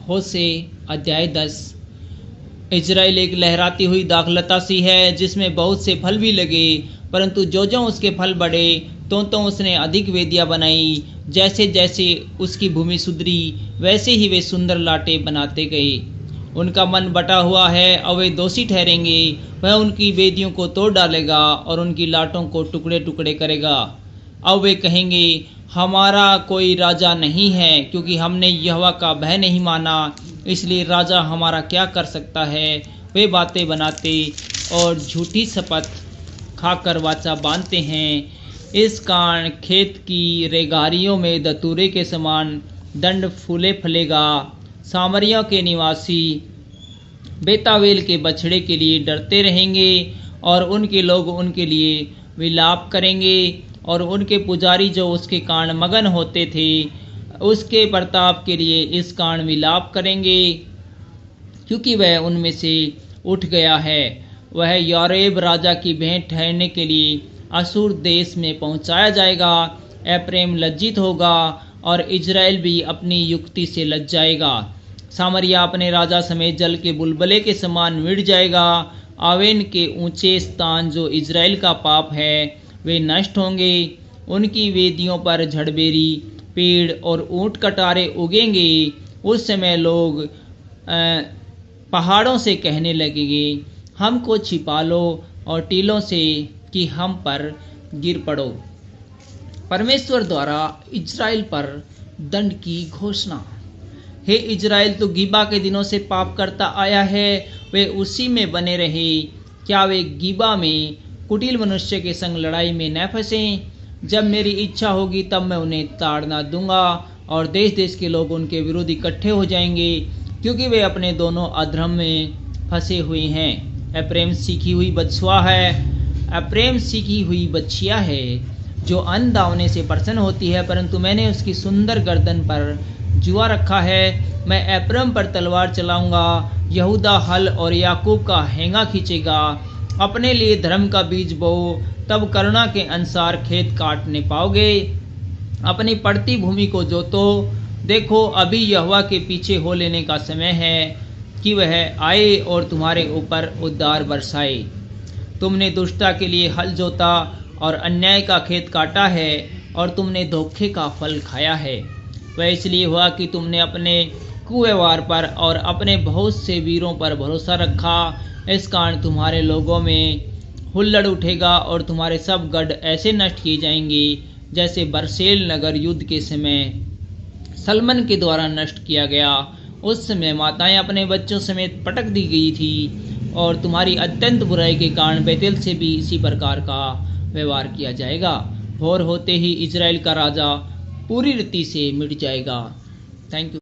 होशे अध्याय 10। इजराइल एक लहराती हुई दाखलता सी है जिसमें बहुत से फल भी लगे, परंतु जो जो उसके फल बढ़े तो उसने अधिक वेदियां बनाई। जैसे जैसे उसकी भूमि सुधरी वैसे ही वे सुंदर लाटे बनाते गए। उनका मन बटा हुआ है और वे दोषी ठहरेंगे। वह उनकी वेदियों को तोड़ डालेगा और उनकी लाटों को टुकड़े टुकड़े करेगा। अब वे कहेंगे, हमारा कोई राजा नहीं है, क्योंकि हमने यहोवा का भय नहीं माना, इसलिए राजा हमारा क्या कर सकता है। वे बातें बनाते और झूठी शपथ खाकर वाचा बांधते हैं। इस कारण खेत की रेगारियों में दतूरे के समान दंड फूले फलेगा। सामरिया के निवासी बेतावेल के बछड़े के लिए डरते रहेंगे और उनके लोग उनके लिए विलाप करेंगे, और उनके पुजारी जो उसके कारण मगन होते थे उसके प्रताप के लिए इस कारण विलाप करेंगे, क्योंकि वह उनमें से उठ गया है। वह यारेब राजा की भेंट ठहरने के लिए असूर देश में पहुंचाया जाएगा। एप्रैम लज्जित होगा और इजराइल भी अपनी युक्ति से लज जाएगा। सामरिया अपने राजा समेत जल के बुलबुले के समान मिट जाएगा। आवेन के ऊंचे स्थान जो इजराइल का पाप है वे नष्ट होंगे। उनकी वेदियों पर झड़बेरी पेड़ और ऊंट कटारे उगेंगे। उस समय लोग पहाड़ों से कहने लगेंगे, हमको छिपा लो, और टीलों से कि हम पर गिर पड़ो। परमेश्वर द्वारा इजराइल पर दंड की घोषणा। हे इजराइल, तो गिबा के दिनों से पाप करता आया है, वे उसी में बने रहे। क्या वे गिबा में कुटिल मनुष्य के संग लड़ाई में न फंसें? जब मेरी इच्छा होगी तब मैं उन्हें ताड़ना दूंगा और देश देश के लोग उनके विरुद्ध इकट्ठे हो जाएंगे, क्योंकि वे अपने दोनों अधर्म में फंसे हुए हैं। एप्रैम सीखी हुई बछुआ है, एप्रैम सीखी हुई बछिया है जो अन्न दावने से प्रसन्न होती है, परंतु मैंने उसकी सुंदर गर्दन पर जुआ रखा है। मैं एप्रैम पर तलवार चलाऊंगा, यहूदा हल और याकूब का हेंगा खींचेगा। अपने लिए धर्म का बीज बोओ, तब करुणा के अनुसार खेत काटने पाओगे। अपनी पड़ती भूमि को जोतो। देखो, अभी यहोवा के पीछे हो लेने का समय है कि वह आए और तुम्हारे ऊपर उद्धार बरसाए। तुमने दुष्टता के लिए हल जोता और अन्याय का खेत काटा है, और तुमने धोखे का फल खाया है। वह इसलिए हुआ कि तुमने अपने कुव्यवहार पर और अपने बहुत से वीरों पर भरोसा रखा। इस कारण तुम्हारे लोगों में हुल्लड़ उठेगा और तुम्हारे सब गढ़ ऐसे नष्ट किए जाएंगे जैसे बरसेल नगर युद्ध के समय सलमन के द्वारा नष्ट किया गया। उस समय माताएं अपने बच्चों समेत पटक दी गई थी, और तुम्हारी अत्यंत बुराई के कारण बेतेल से भी इसी प्रकार का व्यवहार किया जाएगा। भोर होते ही इजराइल का राजा पूरी रीति से मिट जाएगा। Thank you.